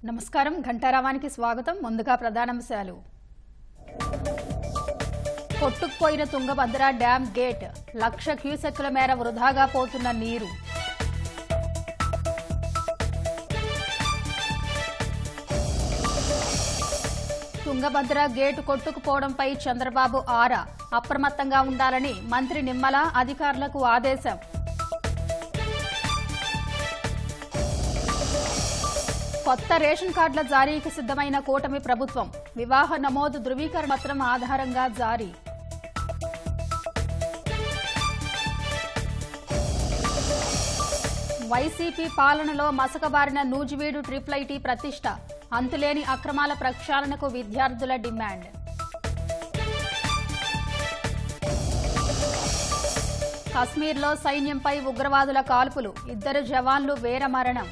నమస్కారం ఘంటారావానికి స్వాగతం. ముందుగా ప్రధానాంశాలు. కొట్టుకుపోయిన తుంగభద్ర డ్యాం గేట్ 1,00,000 క్యూసెక్కుల మేర వృధాగా పోతున్న నీరు. తుంగభద్ర గేటు కొట్టుకుపోవడంపై చంద్రబాబు ఆరా, అప్రమత్తంగా ఉండాలని మంత్రి నిమ్మల అధికారులకు ఆదేశం. కొత్త రేషన్ కార్డుల జారీకి సిద్దమైన కూటమి ప్రభుత్వం. వివాహ నమోదు ధృవీకరణ పత్రం ఆధారంగా జారీ. వైసీపీ పాలనలో మసకబారిన నూజివీడు ట్రిపుల్-ఐటీ ప్రతిష్ట. అంతులేని అక్రమాల ప్రక్షాళనకు విద్యార్థుల డిమాండ్. కశ్మీర్లో సైన్యంపై ఉగ్రవాదుల కాల్పులు. 2 జవాన్లు వీరమరణం.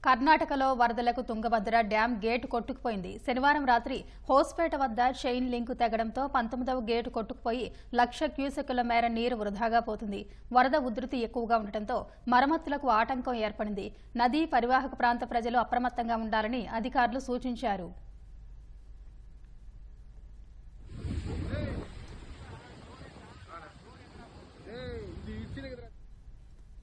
కర్ణాటకలో వరదలకు తుంగభద్ర డ్యాం గేటు కొట్టుకుపోయింది. శనివారం రాత్రి హోస్పేట వద్ద చైన్ లింకు తెగడంతో 19వ గేటు కొట్టుకుపోయి 1,00,000 క్యూసెక్కుల మేర నీరు వృధాగా పోతుంది. వరద ఉధృతి ఎక్కువగా ఉండటంతో మరమ్మతులకు ఆటంకం ఏర్పడింది. నదీ పరివాహక ప్రాంత ప్రజలు అప్రమత్తంగా ఉండాలని అధికారులు సూచించారు.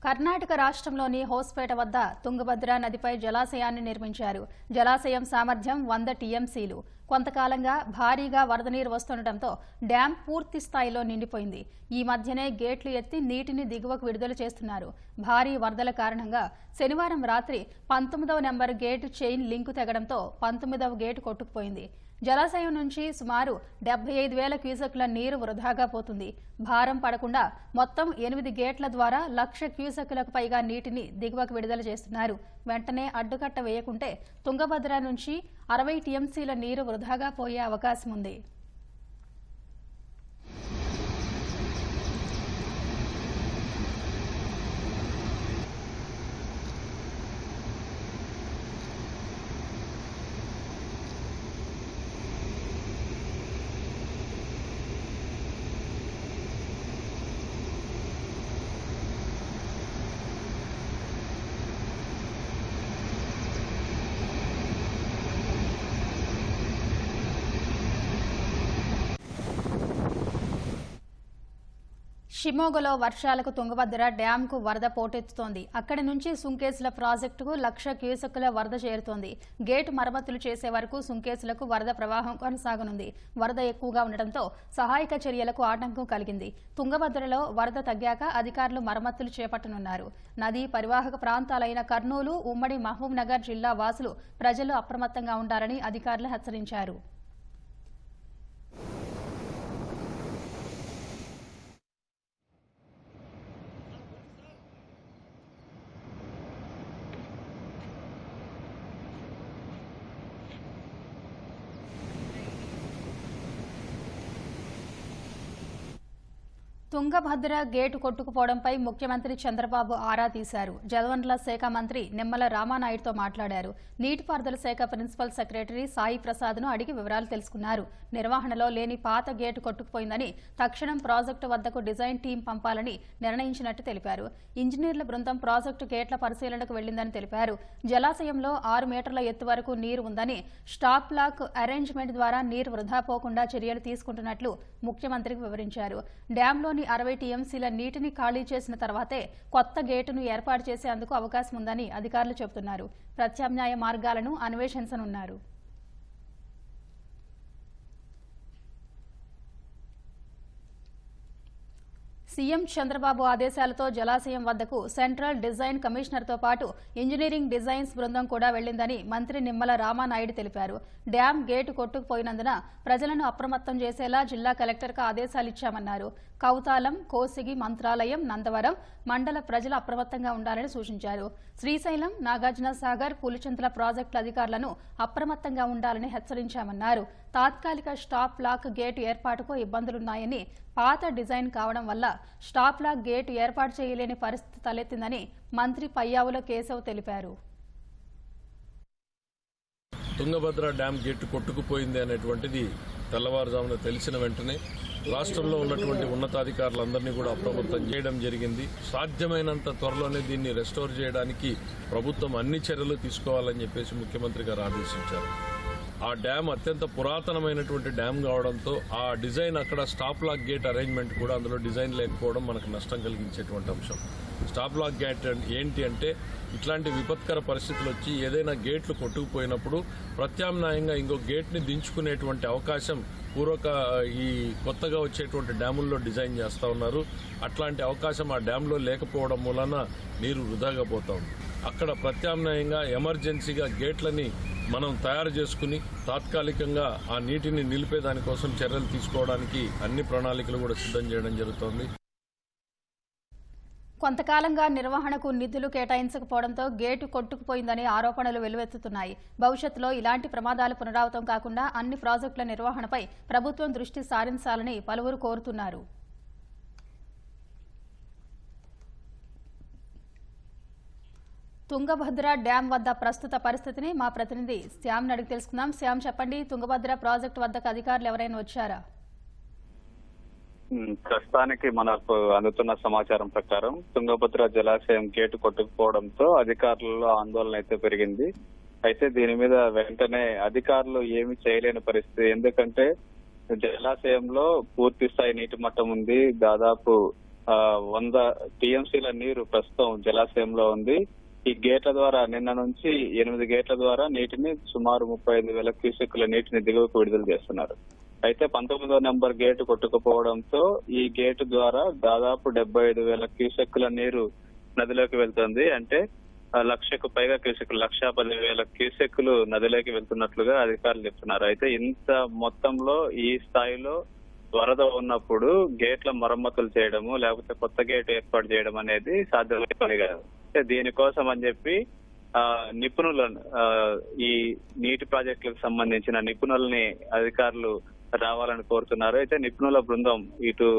కర్ణాటక రాష్ట్రంలోని హోస్పేట వద్ద తుంగభద్ర నదిపై జలాశయాన్ని నిర్మించారు. జలాశయం సామర్థ్యం 100 టీఎంసీలు. కొంతకాలంగా భారీగా వరద నీరు వస్తుండటంతో డ్యాం పూర్తి స్థాయిలో నిండిపోయింది. ఈ మధ్యనే గేట్లు ఎత్తి నీటిని దిగువకు విడుదల చేస్తున్నారు. భారీ వరదల కారణంగా శనివారం రాత్రి 19వ నెంబర్ గేటు చైన్ లింకు తెగడంతో 19వ గేటు కొట్టుకుపోయింది. జలాశయం నుంచి సుమారు 75,000 క్యూసెక్ల నీరు వృధాగా పోతుంది. భారం పడకుండా మొత్తం 8 గేట్ల ద్వారా 1,00,000 క్యూసెక్కులకు పైగా నీటిని దిగువకు విడుదల చేస్తున్నారు. వెంటనే అడ్డుకట్ట వేయకుంటే తుంగభద్ర నుంచి 60 టీఎంసీల నీరు వృధాగా పోయే అవకాశం ఉంది. షిమోగలో వర్షాలకు తుంగభద్ర డ్యాంకు వరద పోటెత్తుతోంది. అక్కడి నుంచి సుంకేసుల ప్రాజెక్టుకు 1,00,000 క్యూసెక్కుల వరద చేరుతోంది. గేటు మరమ్మతులు చేసే వరకు సుంకేసులకు వరద ప్రవాహం కొనసాగనుంది. వరద ఎక్కువగా ఉండటంతో సహాయక చర్యలకు ఆటంకం కలిగింది. తుంగభద్రలో వరద తగ్గాక అధికారులు మరమ్మతులు చేపట్టనున్నారు. నదీ పరివాహక ప్రాంతాలైన కర్నూలు, ఉమ్మడి మహబూబ్ నగర్ జిల్లా వాసులు ప్రజలు అప్రమత్తంగా ఉండాలని అధికారులు హెచ్చరించారు. తుంగభద్ర గేటు కొట్టుకుపోవడంపై ముఖ్యమంత్రి చంద్రబాబు ఆరా తీశారు. జలవనరుల శాఖ మంత్రి నిమ్మల రామానాయుడుతో మాట్లాడారు. నీటిపారుదల శాఖ ప్రిన్సిపల్ సెక్రటరీ సాయి ప్రసాద్ను అడిగి వివరాలు తెలుసుకున్నారు. నిర్వహణలో లేని పాత గేటు కొట్టుకుపోయిందని తక్షణం ప్రాజెక్టు వద్దకు డిజైన్ టీం పంపాలని నిర్ణయించినట్టు తెలిపారు. ఇంజనీర్ల బృందం ప్రాజెక్టు గేట్ల పరిశీలనకు వెళ్లిందని తెలిపారు. జలాశయంలో 6 మీటర్ల ఎత్తు వరకు నీరు ఉందని, స్టాప్ లాక్ అరేంజ్మెంట్ ద్వారా నీరు వృధా పోకుండా చర్యలు తీసుకుంటున్నట్లు ముఖ్యమంత్రికి వివరించారు. డ్యాంలోని 60 టీఎంసీల నీటిని ఖాళీ చేసిన తర్వాతే కొత్త గేటును ఏర్పాటు చేసేందుకు అవకాశం ఉందని అధికారులు చెబుతున్నారు. ప్రత్యామ్నాయ మార్గాలను అన్వేషించనున్నారు. సీఎం చంద్రబాబు ఆదేశాలతో జలాశయం వద్దకు సెంట్రల్ డిజైన్ కమిషనర్తో పాటు ఇంజనీరింగ్ డిజైన్స్ బృందం కూడా వెళ్లిందని మంత్రి నిమ్మల రామానాయుడు తెలిపారు. డ్యాం గేటు కొట్టుకుపోయినందున ప్రజలను అప్రమత్తం చేసేలా జిల్లా కలెక్టర్కు ఆదేశాలిచ్చామన్నారు. కౌతాలం, కోసిగి, మంత్రాలయం, నందవరం మండల ప్రజలు అప్రమత్తంగా ఉండాలని సూచించారు. శ్రీశైలం, నాగార్జున సాగర్, పులిచింతల ప్రాజెక్టుల అధికారులను అప్రమత్తంగా ఉండాలని హెచ్చరించామన్నారు. తాత్కాలిక స్టాప్ లాక్ గేటు ఏర్పాటుకు ఇబ్బందులున్నాయని, పాత డిజైన్ కావడం వల్ల స్టాప్ లాక్ గేటు ఏర్పాటు చేయలేని పరిస్థితి తలెత్తిందని మంత్రి పయ్యావుల కేశవ్ తెలిపారు. తుంగభద్ర డ్యాం గేటు కొట్టుకుపోయింది అనేటువంటిది తెల్లవారుజామున తెలిసిన వెంటనే రాష్ట్రంలో ఉన్నటువంటి ఉన్నతాధికారులందరినీ కూడా అప్రమత్తం చేయడం జరిగింది. సాధ్యమైనంత త్వరలోనే దీన్ని రెస్టోర్ చేయడానికి ప్రభుత్వం అన్ని చర్యలు తీసుకోవాలని చెప్పేసి ముఖ్యమంత్రి గారు ఆదేశించారు. ఆ డ్యామ్ అత్యంత పురాతనమైనటువంటి డ్యామ్ కావడంతో ఆ డిజైన్ అక్కడ స్టాప్ లాక్ గేట్ అరేంజ్మెంట్ కూడా అందులో డిజైన్ లేకపోవడం మనకు నష్టం కలిగించేటువంటి అంశం. స్టాప్ లాక్ గేట్ ఏంటి అంటే ఇట్లాంటి విపత్కర పరిస్థితులు వచ్చి ఏదైనా గేట్లు కొట్టుకుపోయినప్పుడు ప్రత్యామ్నాయంగా ఇంకో గేట్ని దించుకునేటువంటి అవకాశం ఈ కొత్తగా వచ్చేటువంటి డ్యాముల్లో డిజైన్ చేస్తూ ఉన్నారు. అట్లాంటి అవకాశం ఆ డ్యాంలో లేకపోవడం వలన నీరు వృధాగా పోతా ఉంది. అక్కడ ప్రత్యామ్నాయంగా ఎమర్జెన్సీగా గేట్లని మనం తయారు చేసుకుని తాత్కాలికంగా ఆ నీటిని నిలిపేదానికోసం చర్యలు తీసుకోవడానికి అన్ని ప్రణాళికలు కూడా సిద్ధం చేయడం జరుగుతోంది. కొంతకాలంగా నిర్వహణకు నిధులు కేటాయించకపోవడంతో గేటు కొట్టుకుపోయిందని ఆరోపణలు వెల్లువెత్తుతున్నాయి. భవిష్యత్తులో ఇలాంటి ప్రమాదాలు పునరావృతం కాకుండా అన్ని ప్రాజెక్టుల నిర్వహణపై ప్రభుత్వం దృష్టి సారించాలని పలువురు కోరుతున్నారు. తుంగభద్ర డ్యాం వద్ద ప్రస్తుత పరిస్థితిని మా ప్రతినిధి శ్యామ్ అడిగి తెలుసుకుందాం. శ్యామ్, చెప్పండి, తుంగభద్ర ప్రాజెక్టు వద్దకు అధికారులు ఎవరైనా వచ్చారా? ప్రస్తుతానికి మనకు అందుతున్న సమాచారం ప్రకారం తుంగభద్ర జలాశయం గేటు కొట్టుకుపోవడంతో అధికారులలో ఆందోళన అయితే పెరిగింది. అయితే దీని మీద వెంటనే అధికారులు ఏమి చేయలేని పరిస్థితి. ఎందుకంటే జలాశయంలో పూర్తి స్థాయి నీటి మట్టం ఉంది. దాదాపు 100 టీఎంసీల నీరు ప్రస్తుతం జలాశయంలో ఉంది. ఈ గేట్ల ద్వారా నిన్న నుంచి 8 గేట్ల ద్వారా నీటిని సుమారు 35,000 క్యూసెక్కుల నీటిని దిగువకు విడుదల చేస్తున్నారు. అయితే 19వ నెంబర్ గేటు కొట్టుకుపోవడంతో ఈ గేటు ద్వారా దాదాపు 75,000 క్యూసెక్కుల నీరు నదిలోకి వెళ్తుంది. అంటే 1,00,000కు పైగా క్యూసెక్కులు, 1,10,000 క్యూసెక్కులు నదిలోకి వెళ్తున్నట్లుగా అధికారులు చెప్తున్నారు. అయితే ఇంత మొత్తంలో ఈ స్థాయిలో వరద ఉన్నప్పుడు గేట్ల మరమ్మతులు చేయడము లేకపోతే కొత్త గేట్ ఏర్పాటు చేయడం అనేది సాధ్యమయ్యే పని కాదు. దీనికోసం అని చెప్పి నిపుణులను ఈ నీటి ప్రాజెక్టులకు సంబంధించిన నిపుణుల్ని అధికారులు రావాలని కోరుతున్నారు. అయితే నిపుణుల బృందం ఇటు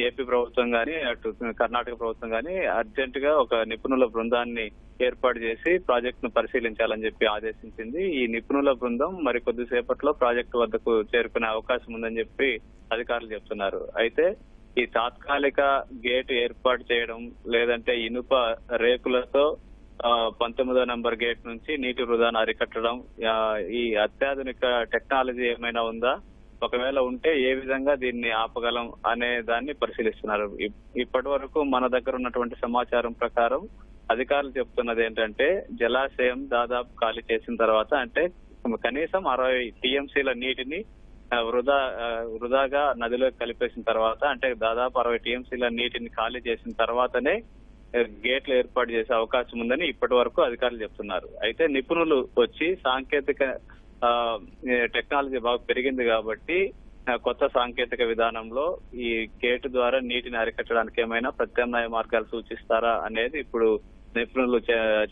ఏపీ ప్రభుత్వం గాని అటు కర్ణాటక ప్రభుత్వం గాని అర్జెంట్ గా ఒక నిపుణుల బృందాన్ని ఏర్పాటు చేసి ప్రాజెక్ట్ ను పరిశీలించాలని చెప్పి ఆదేశించింది. ఈ నిపుణుల బృందం మరి కొద్దిసేపట్లో ప్రాజెక్టు వద్దకు చేరుకునే అవకాశం ఉందని చెప్పి అధికారులు చెప్తున్నారు. అయితే ఈ తాత్కాలిక గేట్ ఏర్పాటు చేయడం లేదంటే ఇనుప రేకులతో 19వ నెంబర్ గేట్ నుంచి నీటి వృధాను అరికట్టడం, ఈ అత్యాధునిక టెక్నాలజీ ఏమైనా ఉందా, ఒకవేళ ఉంటే ఏ విధంగా దీన్ని ఆపగలం అనే దాన్ని పరిశీలిస్తున్నారు. ఇప్పటి వరకు మన దగ్గర ఉన్నటువంటి సమాచారం ప్రకారం అధికారులు చెప్తున్నది ఏంటంటే జలాశయం దాదాపు ఖాళీ చేసిన తర్వాత అంటే కనీసం 60 టీఎంసీల నీటిని వృధాగా నదిలోకి కలిపేసిన తర్వాత అంటే దాదాపు 60 టీఎంసీల నీటిని ఖాళీ చేసిన తర్వాతనే గేట్లు ఏర్పాటు చేసే అవకాశం ఉందని ఇప్పటి వరకు అధికారులు చెప్తున్నారు. అయితే నిపుణులు వచ్చి సాంకేతిక టెక్నాలజీ బాగా పెరిగింది కాబట్టి కొత్త సాంకేతిక విధానంలో ఈ గేటు ద్వారా నీటిని అరికట్టడానికి ఏమైనా ప్రత్యామ్నాయ మార్గాలు సూచిస్తారా అనేది ఇప్పుడు నిపుణులు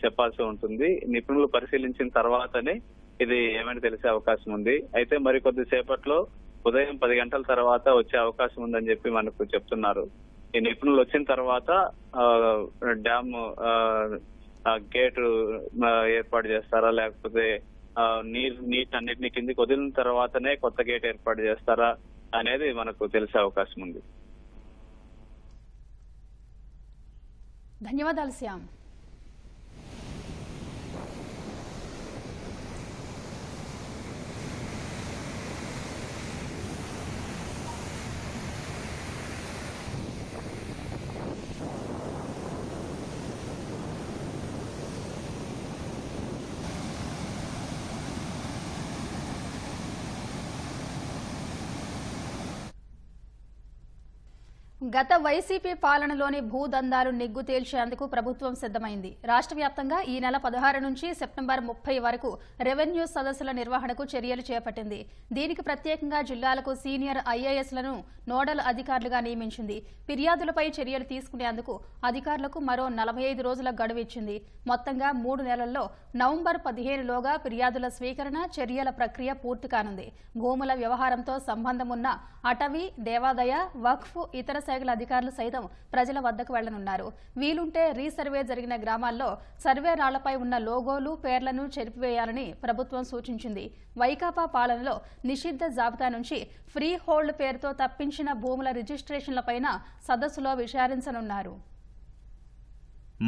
చెప్పాల్సి ఉంటుంది. నిపుణులు పరిశీలించిన తర్వాతనే ఇది ఏమైనా తెలిసే అవకాశం ఉంది. అయితే మరికొద్ది సేపట్లో ఉదయం 10 గంటల తర్వాత వచ్చే అవకాశం ఉందని చెప్పి మనకు చెప్తున్నారు. ఈ నిపుణులు వచ్చిన తర్వాత డ్యామ్ గేటు ఏర్పాటు చేస్తారా లేకపోతే నీటి అన్నిటిని కిందికి వదిలిన తర్వాతనే కొత్త గేట్ ఏర్పాటు చేస్తారా అనేది మనకు తెలిసే అవకాశం ఉంది. ధన్యవాదాలు శ్యామ్. గత వైసీపీ పాలనలోని భూదందాలు నిగ్గు తేల్చేందుకు ప్రభుత్వం సిద్ధమైంది. రాష్ట్ర వ్యాప్తంగా ఈ నెల 16 నుంచి సెప్టెంబర్ 30 వరకు రెవెన్యూ సదస్సుల నిర్వహణకు చర్యలు చేపట్టింది. దీనికి ప్రత్యేకంగా జిల్లాలకు సీనియర్ ఐఏఎస్లను నోడల్ అధికారులుగా నియమించింది. ఫిర్యాదులపై చర్యలు తీసుకునేందుకు అధికారులకు మరో 45 రోజుల గడువు ఇచ్చింది. మొత్తంగా 3 నెలల్లో నవంబర్ 15లోగా ఫిర్యాదుల స్వీకరణ, చర్యల ప్రక్రియ పూర్తి కానుంది. భూముల వ్యవహారంతో సంబంధం ఉన్న అటవీ, దేవాదాయ, వక్ఫ్, ఇతర శాఖల అధికారులు సైతం ప్రజల వద్దకు వెళ్లనున్నారు. వీలుంటే రీసర్వే జరిగిన గ్రామాల్లో సర్వే రాళ్లపై ఉన్న లోగోలు, పేర్లను చెరిపివేయాలని ప్రభుత్వం సూచించింది. వైకాపా పాలనలో నిషిద్ధ జాబితా నుంచి ఫ్రీ హోల్డ్ పేరుతో తప్పించిన భూముల రిజిస్ట్రేషన్లపైన సదస్సులో విచారించనున్నారు.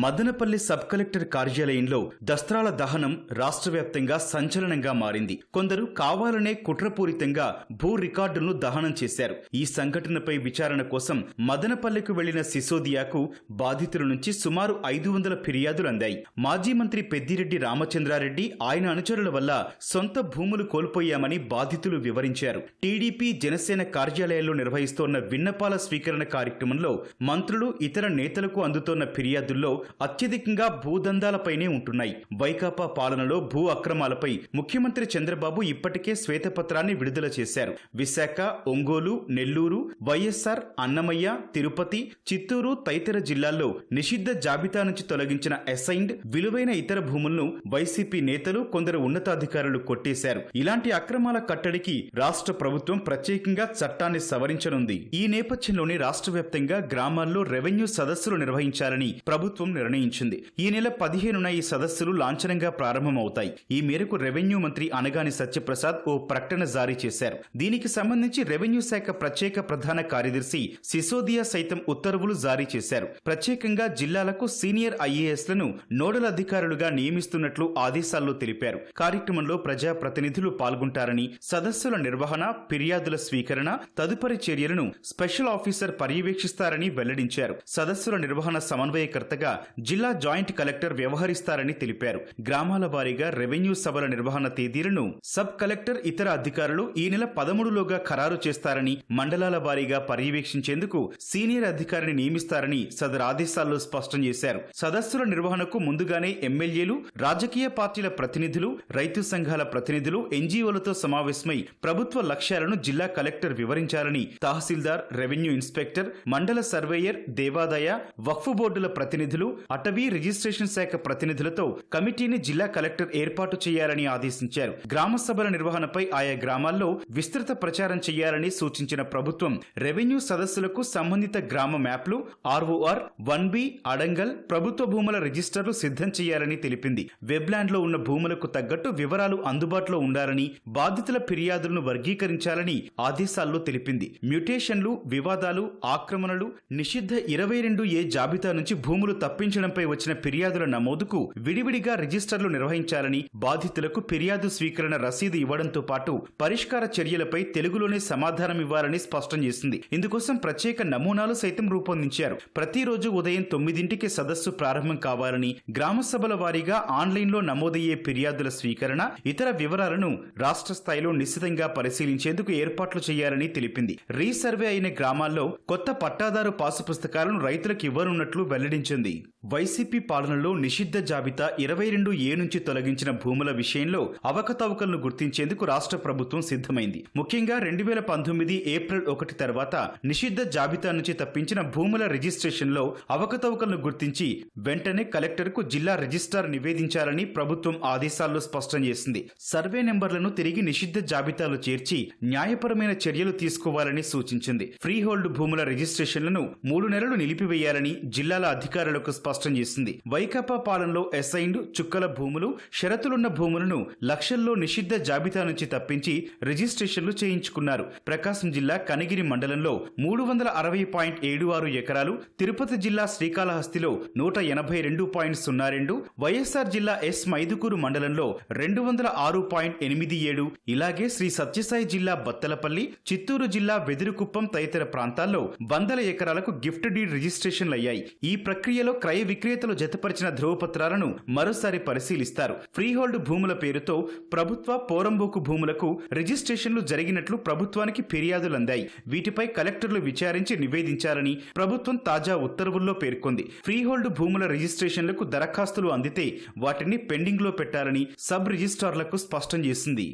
మదనపల్లి సబ్ కలెక్టర్ కార్యాలయంలో దస్త్రాల దహనం రాష్ట్ర వ్యాప్తంగా సంచలనంగా మారింది. కొందరు కావాలనే కుట్రపూరితంగా భూ రికార్డులను దహనం చేశారు. ఈ సంఘటనపై విచారణ కోసం మదనపల్లికి వెళ్లిన సిసోదియాకు బాధితుల నుంచి సుమారు 500 ఫిర్యాదులు అందాయి. మాజీ మంత్రి పెద్దిరెడ్డి రామచంద్రారెడ్డి, ఆయన అనుచరుల వల్ల సొంత భూములు కోల్పోయామని బాధితులు వివరించారు. టీడీపీ, జనసేన కార్యాలయాల్లో నిర్వహిస్తోన్న విన్నపాల స్వీకరణ కార్యక్రమంలో మంత్రులు, ఇతర నేతలకు అందుతోన్న ఫిర్యాదుల్లో అత్యధికంగా భూదందాలపైనే ఉంటున్నాయి. వైకాపా పాలనలో భూ అక్రమాలపై ముఖ్యమంత్రి చంద్రబాబు ఇప్పటికే శ్వేతపత్రాన్ని విడుదల చేశారు. విశాఖ, ఒంగోలు, నెల్లూరు, వైఎస్ఆర్, అన్నమయ్య, తిరుపతి, చిత్తూరు తదితర జిల్లాల్లో నిషిద్ధ జాబితా నుంచి తొలగించిన అసైన్డ్, విలువైన ఇతర భూములను వైసీపీ నేతలు, కొందరు ఉన్నతాధికారులు కొట్టేశారు. ఇలాంటి అక్రమాల కట్టడికి రాష్ట్ర ప్రభుత్వం ప్రత్యేకంగా చట్టాన్ని సవరించనుంది. ఈ నేపథ్యంలోనే రాష్ట్ర వ్యాప్తంగా గ్రామాల్లో రెవెన్యూ సదస్సులు నిర్వహించాలని ప్రభుత్వం నిర్ణయించింది. ఈ నెల 15న ఈ సదస్సులు లాంఛనంగా ప్రారంభమవుతాయి. ఈ మేరకు రెవెన్యూ మంత్రి అనగాని సత్యప్రసాద్ ఓ ప్రకటన జారీ చేశారు. దీనికి సంబంధించి రెవెన్యూ శాఖ ప్రత్యేక ప్రధాన కార్యదర్శి సిసోదియా సైతం ఉత్తర్వులు జారీ చేశారు. ప్రత్యేకంగా జిల్లాలకు సీనియర్ ఐఏఎస్లను నోడల్ అధికారులుగా నియమిస్తున్నట్లు ఆదేశాల్లో తెలిపారు. కార్యక్రమంలో ప్రజాప్రతినిధులు పాల్గొంటారని, సదస్సుల నిర్వహణ, ఫిర్యాదుల స్వీకరణ, తదుపరి చర్యలను స్పెషల్ ఆఫీసర్ పర్యవేక్షిస్తారని వెల్లడించారు. సదస్సుల నిర్వహణ సమన్వయకర్తగా జిల్లా జాయింట్ కలెక్టర్ వ్యవహరిస్తారని తెలిపారు. గ్రామాల వారీగా రెవెన్యూ సభల నిర్వహణ తేదీలను సబ్ కలెక్టర్, ఇతర అధికారులు ఈ నెల 13లోగా ఖరారు చేస్తారని, మండలాల వారీగా పర్యవేక్షించేందుకు సీనియర్ అధికారిని నియమిస్తారని సదరు ఆదేశాల్లో స్పష్టం చేశారు. సదస్సుల నిర్వహణకు ముందుగానే ఎమ్మెల్యేలు, రాజకీయ పార్టీల ప్రతినిధులు, రైతు సంఘాల ప్రతినిధులు, ఎన్జీఓలతో సమావేశమై ప్రభుత్వ లక్ష్యాలను జిల్లా కలెక్టర్ వివరించాలని తహసీల్దార్, రెవెన్యూ ఇన్స్పెక్టర్, మండల సర్వేయర్, దేవాదాయ, వక్ఫ్ బోర్డుల ప్రతినిధులు, అటవీ రిజిస్ట్రేషన్ శాఖ ప్రతినిధులతో కమిటీని జిల్లా కలెక్టర్ ఏర్పాటు చేయాలని ఆదేశించారు. గ్రామ సభల నిర్వహణపై ఆయా గ్రామాల్లో విస్తృత ప్రచారం చేయాలని సూచించిన ప్రభుత్వం రెవెన్యూ సదస్సులకు సంబంధిత గ్రామ మ్యాప్లు, ఆర్ఓఆర్, 1B, అడంగల్, ప్రభుత్వ భూముల రిజిస్టర్లు సిద్ధం చేయాలని తెలిపింది. వెబ్లాండ్ లో ఉన్న భూములకు తగ్గట్టు వివరాలు అందుబాటులో ఉండాలని, బాధితుల ఫిర్యాదులను వర్గీకరించాలని ఆదేశాల్లో తెలిపింది. మ్యూటేషన్లు, వివాదాలు, ఆక్రమణలు, నిషిద్ధ 22A జాబితా నుంచి భూములు తప్పించడంపై వచ్చిన ఫిర్యాదుల నమోదుకు విడివిడిగా రిజిస్టర్లు నిర్వహించాలని, బాధితులకు ఫిర్యాదు స్వీకరణ రసీదు ఇవ్వడంతో పాటు పరిష్కార చర్యలపై తెలుగులోనే సమాధానం ఇవ్వాలని స్పష్టం చేసింది. ఇందుకోసం ప్రత్యేక నమూనాలు సైతం రూపొందించారు. ప్రతిరోజు ఉదయం 9ంటికి సదస్సు ప్రారంభం కావాలని, గ్రామ సభల వారీగా ఆన్లైన్లో నమోదయ్యే ఫిర్యాదుల స్వీకరణ, ఇతర వివరాలను రాష్ట్ర స్థాయిలో నిశితంగా పరిశీలించేందుకు ఏర్పాట్లు చేయాలని తెలిపింది. రీసర్వే అయిన గ్రామాల్లో కొత్త పట్టాదారు పాసు పుస్తకాలను రైతులకు ఇవ్వనున్నట్లు వెల్లడించింది. వైసీపీ పాలనలో నిషిద్ధ జాబితా 22A నుంచి తొలగించిన భూముల విషయంలో అవకతవకలను గుర్తించేందుకు రాష్ట్ర ప్రభుత్వం సిద్ధమైంది. ముఖ్యంగా 2019 ఏప్రిల్ 1 తర్వాత నిషిద్ధ జాబితా నుంచి తప్పించిన భూముల రిజిస్ట్రేషన్లో అవకతవకలను గుర్తించి వెంటనే కలెక్టర్కు జిల్లా రిజిస్ట్రార్ నివేదించాలని ప్రభుత్వం ఆదేశాల్లో స్పష్టం చేసింది. సర్వే నెంబర్లను తిరిగి నిషిద్ధ జాబితాలో చేర్చి న్యాయపరమైన చర్యలు తీసుకోవాలని సూచించింది. ఫ్రీ హోల్డ్ భూముల రిజిస్ట్రేషన్లను 3 నెలలు నిలిపివేయాలని జిల్లాల అధికారులకు స్పష్టం చేసింది. వైకాపా పాలనలో అసైన్డ్, చుక్కల భూములు, షరతులున్న భూములను లక్షల్లో నిషిద్ధ జాబితా నుంచి తప్పించి రిజిస్ట్రేషన్లు చేయించుకున్నారు. ప్రకాశం జిల్లా కనిగిరి మండలంలో 360.76 ఎకరాలు, తిరుపతి జిల్లా శ్రీకాళహస్తిలో 182.02, వైఎస్ఆర్ జిల్లా ఎస్ మైదుకూరు మండలంలో 206.87, ఇలాగే శ్రీ సత్యసాయి జిల్లా బత్తలపల్లి, చిత్తూరు జిల్లా వెదురుకుప్పం తదితర ప్రాంతాల్లో 100 ఎకరాలకు గిఫ్ట్ డీడ్ రిజిస్ట్రేషన్లయ్యాయి. ఈ ప్రక్రియలో క్రయ విక్రేతలు జతపరిచిన ధ్రువపత్రాలను మరోసారి పరిశీలిస్తారు. ఫ్రీహోల్డ్ భూముల పేరుతో ప్రభుత్వ, పోరంబోకు భూములకు రిజిస్ట్రేషన్లు జరిగినట్లు ప్రభుత్వానికి ఫిర్యాదులందాయి. వీటిపై కలెక్టర్లు విచారించి నివేదించాలని ప్రభుత్వం తాజా ఉత్తర్వుల్లో పేర్కొంది. ఫ్రీహోల్డ్ భూముల రిజిస్ట్రేషన్లకు దరఖాస్తులు అందితే వాటిని పెండింగ్లో పెట్టాలని సబ్ రిజిస్ట్రార్లకు స్పష్టం చేసింది.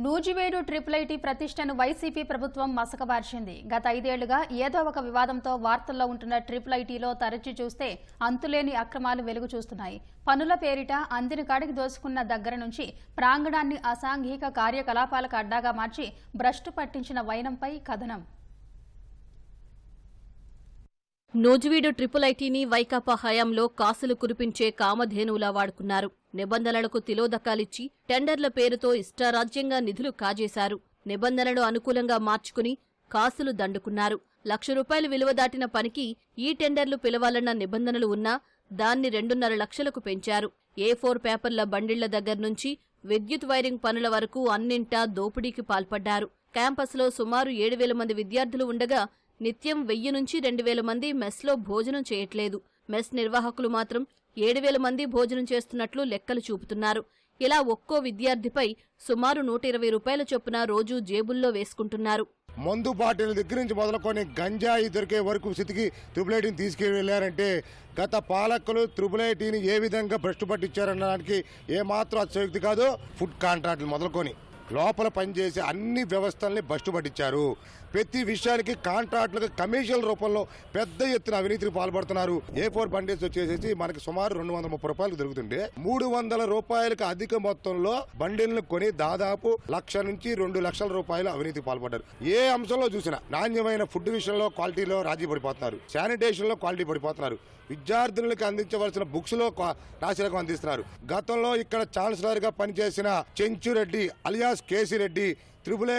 నూజివేడు ట్రిపుల్ ప్రతిష్టను వైసీపీ ప్రభుత్వం మసకబార్చింది. గత 5 ఏళ్లుగా ఏదో ఒక వివాదంతో వార్తల్లో ఉంటున్న ట్రిపుల్ తరచి చూస్తే అంతులేని అక్రమాలు వెలుగు చూస్తున్నాయి. పనుల పేరిట అందిన కాడికి దోసుకున్న దగ్గర నుంచి ప్రాంగణాన్ని అసాంఘిక కార్యకలాపాలకు అడ్డాగా మార్చి భ్రష్టు పట్టించిన వైనంపై కథనం. నూజివీడు ఐటీని వైకాపా హయాంలో కాసులు కురిపించే కామధేనువులా వాడుకున్నారు. నిబంధనలకు తిలోదకాలిచ్చి టెండర్ల పేరుతో ఇష్టారాజ్యంగా నిధులు కాజేశారు. నిబంధనలు అనుకూలంగా మార్చుకుని కాసులు దండుకున్నారు. ₹1,00,000 విలువ దాటిన పనికి ఈ టెండర్లు పిలవాలన్న నిబంధనలు ఉన్నా దాన్ని 2.5 లక్షలకు పెంచారు. A4 పేపర్ల బండిళ్ల దగ్గర్నుంచి విద్యుత్ వైరింగ్ పనుల వరకు అన్నింటా దోపిడీకి పాల్పడ్డారు. క్యాంపస్లో సుమారు 7,000 మంది విద్యార్థులు ఉండగా నిత్యం 1000 నుంచి 2,000 మంది మెస్లో భోజనం చేయట్లేదు. మెస్ నిర్వాహకులు మాత్రం 7,000 మంది భోజనం చేస్తున్నట్లు లెక్కలు చూపుతున్నారు. ఇలా ఒక్కో విద్యార్థిపై సుమారు ₹120 చొప్పున రోజూ జేబుల్లో వేసుకుంటున్నారు. మందు బాటిల్ దగ్గర నుంచి మొదలుకొని గంజాయి దొరికే వరకు స్థితికి ఐటీని తీసుకెళ్లారంటే గత పాలకులు ఐటీని ఏ విధంగా భ్రష్టు పట్టించారనడానికి ఏమాత్రం అతిశయోక్తి కాదు. ఫుడ్ కాంట్రాక్టులు మొదలుకొని లోపల పనిచేసే అన్ని వ్యవస్థల్ని భ్రష్టు పట్టించారు. ప్రతి విషయానికి కాంట్రాక్టులకు కమిషన్ల రూపంలో పెద్ద ఎత్తున అవినీతికి పాల్పడుతున్నారు. A4 బండిల్స్ వచ్చేసి మనకి సుమారు ₹230 దొరుకుతుంటే ₹300 అధిక మొత్తంలో బండిల్ని కొని దాదాపు ₹1,00,000 నుంచి ₹2,00,000 అవినీతికి పాల్పడ్డారు. ఏ అంశంలో చూసినా నాణ్యమైన ఫుడ్ విషయంలో క్వాలిటీలో రాజీ పడిపోతున్నారు. శానిటేషన్ లో క్వాలిటీ పడిపోతున్నారు. విద్యార్థులకు అందించవలసిన బుక్స్ లో నాశనకం అందిస్తున్నారు. గతంలో ఇక్కడ ఛాన్సలర్ గా పనిచేసిన చెంచురెడ్డి అలియాస్ కేసిరెడ్డి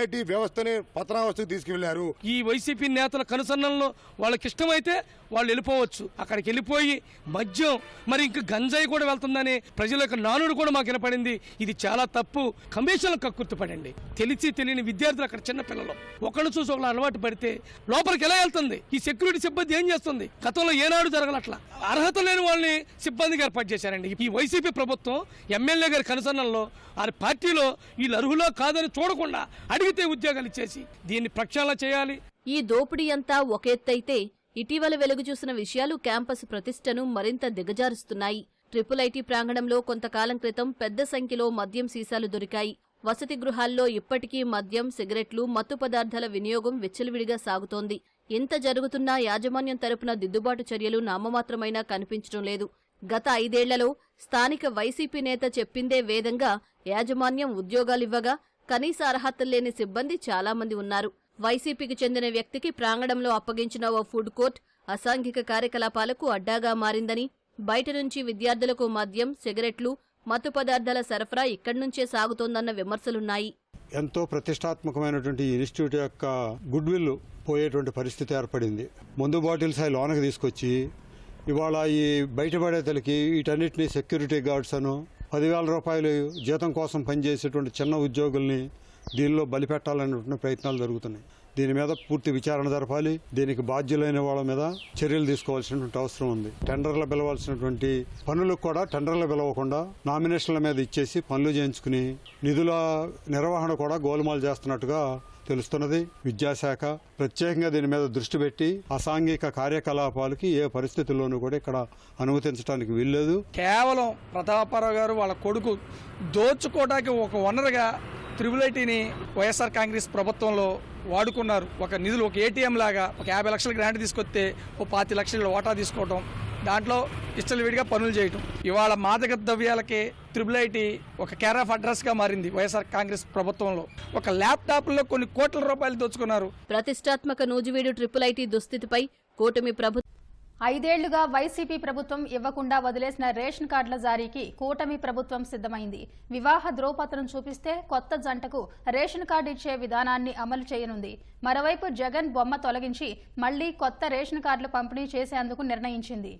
ఐటీ వ్యవస్థని పతనావస్థకు తీసుకువెళ్లారు. ఈ వైసీపీ నేతల కనుసన్నల్లో వాళ్ళకి ఇష్టమైతే వాళ్ళు వెళ్ళిపోవచ్చు. అక్కడికి వెళ్ళిపోయి మద్యం మరి ఇంకా గంజాయి కూడా వెళ్తుందని ప్రజల యొక్క నానుడు కూడా మాకు వినపడింది. ఇది చాలా తప్పు. కమిషన్లు కక్కుర్తిపడండి. తెలిసి తెలియని విద్యార్థులు అక్కడ చిన్న పిల్లలు ఒకళ్ళు చూసి ఒకళ్ళు అలవాటు పడితే లోపలికి ఎలా వెళ్తుంది? ఈ సెక్యూరిటీ సిబ్బంది ఏం చేస్తుంది? గతంలో ఏనాడు జరగలట్లా. అర్హత లేని వాళ్ళని సిబ్బందిగా ఏర్పాటు చేశారండి. ఈ వైసీపీ ప్రభుత్వం ఎమ్మెల్యే గారి కనుసన్నల్లో ఆ పార్టీలో వీళ్ళు అర్హులో కాదని చూడకుండా అడిగితే ఉద్యోగాలు ఇచ్చేసి దీన్ని ప్రక్షాళన చేయాలి. ఈ దోపిడీ అంతా ఒక ఎత్తైతే ఇటీవల వెలుగు చూసిన విషయాలు క్యాంపస్ ప్రతిష్టను మరింత దిగజారుస్తున్నాయి. ఐటీ ప్రాంగణంలో కొంతకాలం క్రితం పెద్ద సంఖ్యలో మద్యం సీసాలు దొరికాయి. వసతి గృహాల్లో ఇప్పటికీ మద్యం, సిగరెట్లు, మత్తు పదార్థాల వినియోగం విచ్చలవిడిగా సాగుతోంది. ఇంత జరుగుతున్నా యాజమాన్యం తరపున దిద్దుబాటు చర్యలు నామమాత్రమైనా కనిపించడం లేదు. గత 5 ఏళ్లలో స్థానిక వైసీపీ నేత చెప్పిందే వేదంగా యాజమాన్యం ఉద్యోగాలివ్వగా కనీస అర్హతలు లేని సిబ్బంది చాలా మంది ఉన్నారు. వైసీపీకి చెందిన వ్యక్తికి ప్రాంగణంలో అప్పగించిన ఓ ఫుడ్ కోర్ట్ అసాంఘిక కార్యకలాపాలకు అడ్డాగా మారిందని, బయట నుంచి విద్యార్థులకు మద్యం, సిగరెట్లు, మత్తు పదార్థాల సరఫరా ఇక్కడి నుంచే సాగుతోందన్న విమర్శలున్నాయి. ఎంతో ప్రతిష్టాత్మకమైనటువంటి ఇన్స్టిట్యూట్ యొక్క గుడ్ విల్ పోయేటువంటి పరిస్థితి ఏర్పడింది. మందు బాటిల్స్ అవి లోనకి తీసుకొచ్చి ఇవాళ ఈ బయటపడేతలకి వీటన్నిటినీ సెక్యూరిటీ గార్డ్స్ అను ₹10,000 జీతం కోసం పనిచేసేటువంటి చిన్న ఉద్యోగుల్ని దీనిలో బలిపెట్టాలనేటువంటి ప్రయత్నాలు జరుగుతున్నాయి. దీని మీద పూర్తి విచారణ జరపాలి. దీనికి బాధ్యులైన వాళ్ళ మీద చర్యలు తీసుకోవాల్సినటువంటి అవసరం ఉంది. టెండర్లు పిలవాల్సినటువంటి పనులకు కూడా టెండర్లు పిలవకుండా నామినేషన్ల మీద ఇచ్చేసి పనులు చేయించుకుని నిధుల నిర్వహణ కూడా గోలుమాలు చేస్తున్నట్టుగా తెలుస్తున్నది. విద్యాశాఖ ప్రత్యేకంగా దీని మీద దృష్టి పెట్టి అసాంఘిక కార్యకలాపాలకి ఏ పరిస్థితుల్లోనూ కూడా ఇక్కడ అనుమతించడానికి వీల్లేదు. కేవలం ప్రతాపరావు గారు వాళ్ళ కొడుకు దోచుకోవడానికి ఒక వనరుగా ఐటీని వైఎస్ఆర్ కాంగ్రెస్ ప్రభుత్వంలో వాడుకున్నారు. ఒక నిధులు ఒక ఏటీఎం లాగా ఒక 50 లక్షల గ్రాంట్ తీసుకొస్తే ఓ 25 లక్షల వాటా తీసుకోవడం, దాంట్లో విడిగా పనులు చేయటం. ఇవాళ మాదక ద్రవ్యాలకే ఐటీ ఒక కేర్ ఆఫ్ అడ్రస్ గా మారింది. వైఎస్ఆర్ కాంగ్రెస్ ప్రభుత్వంలో ఒక ల్యాప్టాప్లో కొన్ని కోట్ల రూపాయలు దోచుకున్నారు. ప్రతిష్టాత్మక నూజివీడు ఐటీ దుస్థితిపై కూటమి ప్రభుత్వం 5 ఏళ్లుగా వైసీపీ ప్రభుత్వం ఇవ్వకుండా వదిలేసిన రేషన్ కార్డుల జారీకి కూటమి ప్రభుత్వం సిద్ధమైంది. వివాహ ధ్రువపత్రం చూపిస్తే కొత్త జంటకు రేషన్ కార్డు ఇచ్చే విధానాన్ని అమలు చేయనుంది. మరోవైపు జగన్ బొమ్మ తొలగించి మళ్లీ కొత్త రేషన్ కార్డులు పంపిణీ చేసేందుకు నిర్ణయించింది.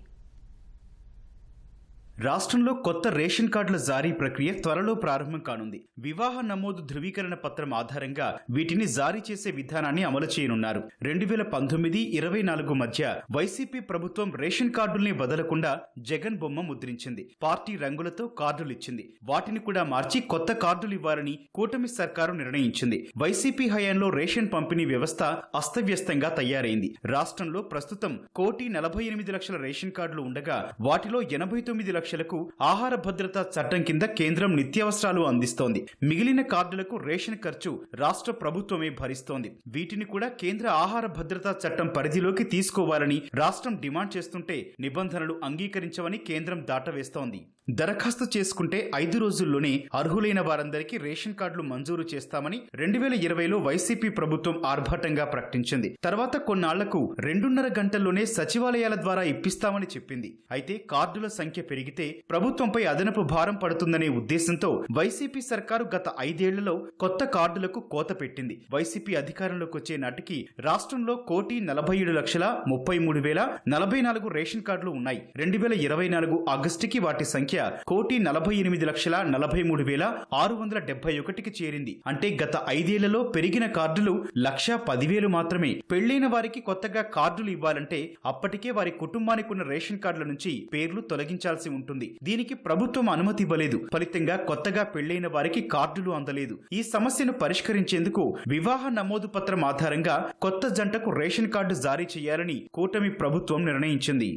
రాష్ట్రంలో కొత్త రేషన్ కార్డుల జారీ ప్రక్రియ త్వరలో ప్రారంభం కానుంది. వివాహ నమోదు ధృవీకరణ పత్రం ఆధారంగా వీటిని జారీ చేసే విధానాన్ని అమలు చేయనున్నారు. 2019-24 మధ్య వైసీపీ ప్రభుత్వం రేషన్ కార్డుల్ని వదలకుండా జగన్ బొమ్మ ముద్రించింది. పార్టీ రంగులతో కార్డులిచ్చింది. వాటిని కూడా మార్చి కొత్త కార్డులు ఇవ్వాలని కూటమి సర్కారు నిర్ణయించింది. వైసీపీ హయాంలో రేషన్ పంపిణీ వ్యవస్థ అస్తవ్యస్తంగా తయారైంది. రాష్ట్రంలో ప్రస్తుతం 1,48,00,000 రేషన్ కార్డులు ఉండగా వాటిలో 89 లక్షలకు ఆహార భద్రతా చట్టం కింద కేంద్రం నిత్యావసరాలు అందిస్తోంది. మిగిలిన కార్డులకు రేషన్ ఖర్చు రాష్ట్ర ప్రభుత్వమే భరిస్తోంది. వీటిని కూడా కేంద్ర ఆహార భద్రతా చట్టం పరిధిలోకి తీసుకోవాలని రాష్ట్రం డిమాండ్ చేస్తుంటే నిబంధనలు అంగీకరించవని కేంద్రం దాటవేస్తోంది. దరఖాస్తు చేసుకుంటే 5 రోజుల్లోనే అర్హులైన వారందరికీ రేషన్ కార్డులు మంజూరు చేస్తామని 2020లో వైసీపీ ప్రభుత్వం ఆర్భాటంగా ప్రకటించింది. తర్వాత కొన్నాళ్లకు 2.5 గంటల్లోనే సచివాలయాల ద్వారా ఇప్పిస్తామని చెప్పింది. అయితే కార్డుల సంఖ్య పెరిగితే ప్రభుత్వంపై అదనపు భారం పడుతుందనే ఉద్దేశంతో వైసీపీ సర్కారు గత 5 ఏళ్లలో కొత్త కార్డులకు కోత పెట్టింది. వైసీపీ అధికారంలోకి వచ్చే నాటికి రాష్ట్రంలో 1,43,33,044 రేషన్ కార్డులు ఉన్నాయి. 2024 ఆగస్టుకి వాటి సంఖ్య 1,48,43,671కి చేరింది. అంటే గత 5 ఏళ్లలో పెరిగిన కార్డులు 1,10,000 మాత్రమే. పెళ్లైన వారికి కొత్తగా కార్డులు ఇవ్వాలంటే అప్పటికే వారి కుటుంబానికి ఉన్న రేషన్ కార్డుల నుంచి పేర్లు తొలగించాల్సి ఉంటుంది. దీనికి ప్రభుత్వం అనుమతి ఇవ్వలేదు. ఫలితంగా కొత్తగా పెళ్లైన వారికి కార్డులు అందలేదు. ఈ సమస్యను పరిష్కరించేందుకు వివాహ నమోదు పత్రం ఆధారంగా కొత్త జంటకు రేషన్ కార్డు జారీ చేయాలని కూటమి ప్రభుత్వం నిర్ణయించింది.